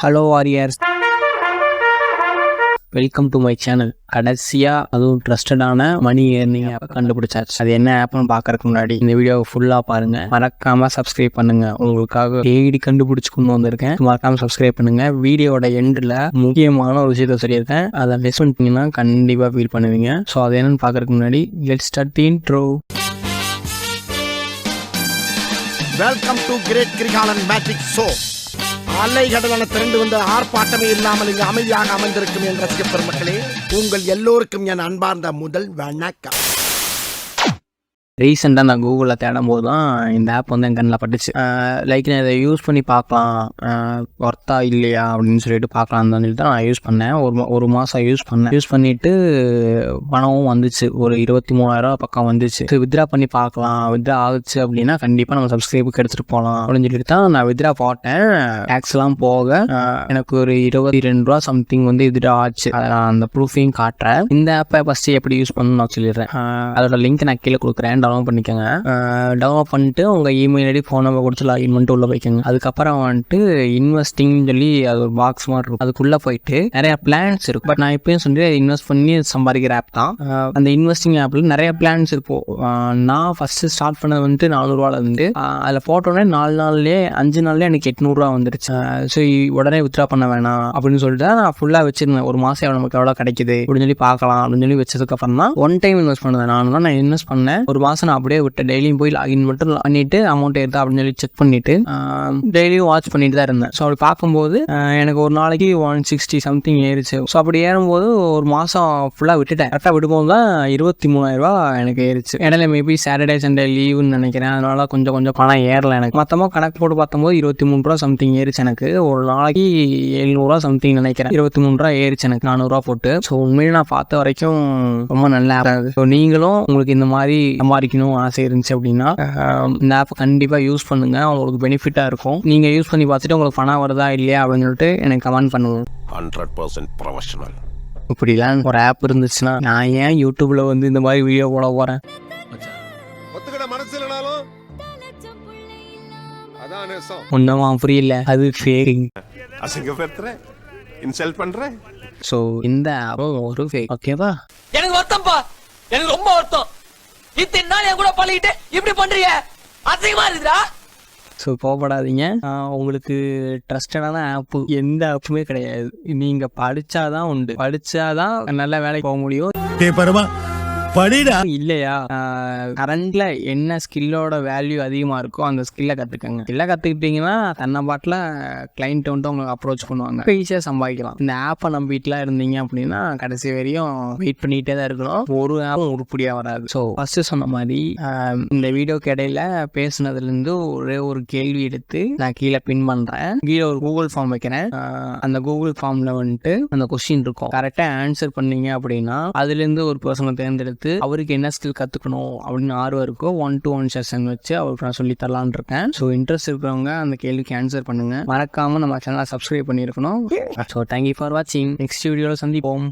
Hello warriors, welcome to my channel. கடைசியாக அதுவும் ட்ரஸ்டடான மணி earning ஆப்பை கண்டுபிடிச்சாச்சு. அது என்ன ஆப்னு பார்க்கறதுக்கு முன்னாடி இந்த வீடியோவை ஃபுல்லாக பாருங்கள். மறக்காமல் சப்ஸ்கிரைப் பண்ணுங்கள். உங்களுக்காக தேடி கண்டுபிடிச்சி கொண்டு வந்திருக்கேன். மறக்காமல் சப்ஸ்கிரைப் பண்ணுங்கள். வீடியோட எண்டில் முக்கியமான ஒரு விஷயத்தை சொல்லியிருக்கேன். அதை மிஸ் பண்ணிட்டீங்கன்னா கண்டிப்பாக ஃபீல் பண்ணுவீங்க. ஸோ அது என்னன்னு பார்க்கறதுக்கு முன்னாடி let's start the intro. Welcome to great Kirikalan magic show. அலைகடலான திரண்டு வந்த ஆர்ப்பாட்டமே இல்லாமல் இங்கு அமைதியாக அமர்ந்திருக்கும் என் ரசிக பெருமக்களே, உங்கள் எல்லோருக்கும் என் அன்பார்ந்த முதல் வணக்கம். ரீசெண்டாக நான் கூகுளில் தேடும் போது தான் இந்த ஆப் வந்து என் கண்ணில் பட்டுச்சு. லைக் நான் இதை யூஸ் பண்ணி பார்க்கலாம், ஒர்த்தா இல்லையா அப்படின்னு சொல்லிட்டு பார்க்கலான்னு சொல்லிட்டு தான் நான் யூஸ் பண்ணேன். ஒரு மாதம் யூஸ் பண்ணிவிட்டு பணமும் வந்துச்சு. ஒரு 23,000 பக்கம் வந்துச்சு. வித்ரா பண்ணி பார்க்கலாம், வித்ரா ஆகுச்சு அப்படின்னா கண்டிப்பாக நம்ம சப்ஸ்கிரைபுக்கு எடுத்துகிட்டு போகலாம் அப்படின்னு சொல்லிட்டு தான் நான் வித்ரா போட்டேன். டேக்ஸ்லாம் போக எனக்கு ஒரு 22 ரூபா சம்திங் வந்து வித்ரா ஆச்சு. அதை நான் அந்த ப்ரூஃபையும் காட்டுறேன். இந்த ஆப்பை ஃபஸ்ட்டு எப்படி யூஸ் பண்ணணும்னு நான் சொல்லிடுறேன். அதோட லிங்க் நான் கீழே கொடுக்குறேன். டவுன்லோட் பண்ணிக்கோங்க. டவுன்லோட் பண்ணிட்டு உங்கள் இமெயில் ஐடி ஃபோன் நம்பர் கொடுத்து லாகின் பண்ணிட்டு உள்ளே போய்க்கோங்க. அதுக்கப்புறம் வந்துட்டு இன்வெஸ்டிங் சொல்லி அது ஒரு பாக்ஸ் மாதிரி இருக்கும். அதுக்குள்ளே போயிட்டு நிறைய பிளான்ஸ் இருக்கும். பட் நான் இப்பயும் சொல்லி இன்வெஸ்ட் பண்ணி சம்பாதிக்கிற ஆப் தான். அந்த இன்வெஸ்டிங் ஆப்பில் நிறைய பிளான்ஸ் இருக்கும். நான் ஃபஸ்ட்டு ஸ்டார்ட் பண்ணது வந்துட்டு 400 ரூபால இருந்து அதில் போட்டோன்னே 5 நாள்லேயே எனக்கு 800 ரூபா வந்துருச்சு. ஸோ உடனே வித்ரா பண்ண வேணாம் அப்படின்னு சொல்லிட்டு நான் ஃபுல்லாக வச்சிருந்தேன். ஒரு மாதம் நமக்கு எவ்வளோ கிடைக்குது அப்படின்னு சொல்லி பார்க்கலாம் அப்படின்னு சொல்லி வச்சதுக்கப்புறம் தான் ஒன் டைம் இன்வெஸ்ட் பண்ணேன். நான் இன்வெஸ்ட் பண்ணேன். ஒரு மாதம் நான் அப்படியே விட்டேன். டெய்லியும் போய் லாகின் மட்டும் பண்ணிட்டு அமௌண்ட் எடுத்தா அப்படின்னு சொல்லி செக் பண்ணிட்டு டெய்லியும் வாட்ச் பண்ணிட்டு தான் இருந்தேன். ஸோ அப்படி பார்க்கும்போது எனக்கு ஒரு நாளைக்கு 160 சம்திங் ஏறிச்சு. ஸோ அப்படி ஏறும்போது ஒரு மாதம் ஃபுல்லாக விட்டுட்டேன். கரெக்டாக விடும்போது தான் 23,000 ரூபா எனக்கு ஏறிச்சு. இடையில மேபி சாட்டர்டே சண்டே லீவுன்னு நினைக்கிறேன். அதனால கொஞ்சம் பணம் ஏறலை எனக்கு. மொத்தமாக கணக்கு போட்டு பார்க்கும்போது 23 ரூபா சம்திங் ஏறிச்சு எனக்கு. ஒரு நாளைக்கு 700 ரூபா சம்திங் நினைக்கிறேன். 23 ரூபா ஏறிச்சு எனக்கு 400 ரூபா போட்டு. ஸோ உண்மையிலே நான் பார்த்த வரைக்கும் ரொம்ப நல்லா இருந்தது. ஸோ நீங்களும் உங்களுக்கு இந்த மாதிரி சம்பாதிக்கணும் ஆசை இருந்துச்சு அப்படின்னா இந்த ஆப்பை கண்டிப்பாக யூஸ் பண்ணுங்க. உங்களுக்கு பெனிஃபிட்டாக இருக்கும். நீங்கள் யூஸ் பண்ணி பார்த்துட்டு உங்களுக்கு பணம் வருதா இல்லையா அப்படின்னு சொல்லிட்டு எனக்கு கமெண்ட் பண்ணுங்க. 100% ப்ரொஃபஷனல். இப்படிலாம் ஒரு ஆப் இருந்துச்சுன்னா நான் ஏன் யூடியூப்ல வந்து இந்த மாதிரி வீடியோ போட போறேன்? ஒன்றுமா புரியல, அது ஃபேக்கிங். அசிங்கப்படுத்துறேன், இன்சல்ட் பண்றேன். ஸோ இந்த ஆப்பும் ஒரு ஃபேக். ஓகேவா? எனக்கு வருத்தம்பா, எனக்கு ரொம்ப வருத்தம். இத்தனை நாள் என் கூட பழகிட்டு இப்படி பண்றீங்க, அசிங்கமா இருக்குதா? ஸோ கோபப்படாதீங்க. உங்களுக்கு ட்ரஸ்டடான ஆப்பு எந்த ஆப்புமே கிடையாது. நீங்க படிச்சாதான் உண்டு. படிச்சாதான் நல்ல வேலைக்கு போக முடியும். இல்லையா? கரண்ட்ல என்ன ஸ்கில்லோட வேல்யூ அதிகமா இருக்கோ அந்த ஸ்கில்லை கத்துக்கங்க. ஸ்கில்லை கத்துக்கிட்டீங்கன்னா தன்னை பாட்டில் கிளைண்ட் வந்து உங்களுக்கு அப்ரோச் பண்ணுவாங்க. ஈஸியா சம்பாதிக்கலாம். இந்த ஆப்பை நம்பிட்டுலாம் இருந்தீங்க அப்படின்னா கடைசி வரையும் வெயிட் பண்ணிட்டே தான் இருக்கணும். ஒரு ஆப்பும் உருப்படியா வராது. ஸோ ஃபர்ஸ்ட் சொன்ன மாதிரி இந்த வீடியோக்கு இடையில பேசுனதுல இருந்து ஒரே ஒரு கேள்வி எடுத்து நான் கீழே பின் பண்றேன். கீழே ஒரு கூகுள் ஃபார்ம் வைக்கிறேன். அந்த கூகுள் ஃபார்ம்ல வந்துட்டு அந்த கொஸ்டின் இருக்கும். கரெக்டா ஆன்சர் பண்ணீங்க அப்படின்னா அதுல இருந்து ஒரு பர்சனை தேர்ந்தெடுத்து அவருக்கு என்ன ஸ்கில் கத்துக்கணும் அப்படின்னு ஆர்வம் இருக்கோ 1-to-1 செஷன் வச்சு அவருக்கு நான் சொல்லி தரலான்னு இருக்கேன். ஸோ இன்ட்ரெஸ்ட் இருக்கிறவங்க அந்த கேள்விக்கு ஆன்சர் பண்ணுங்க. மறக்காம நம்ம சேனலை சப்ஸ்கிரைப் பண்ணியிருக்கணும். ஸோ தேங்க்யூ ஃபார் வாட்சிங். நெக்ஸ்ட் வீடியோவில் சந்திப்போம்.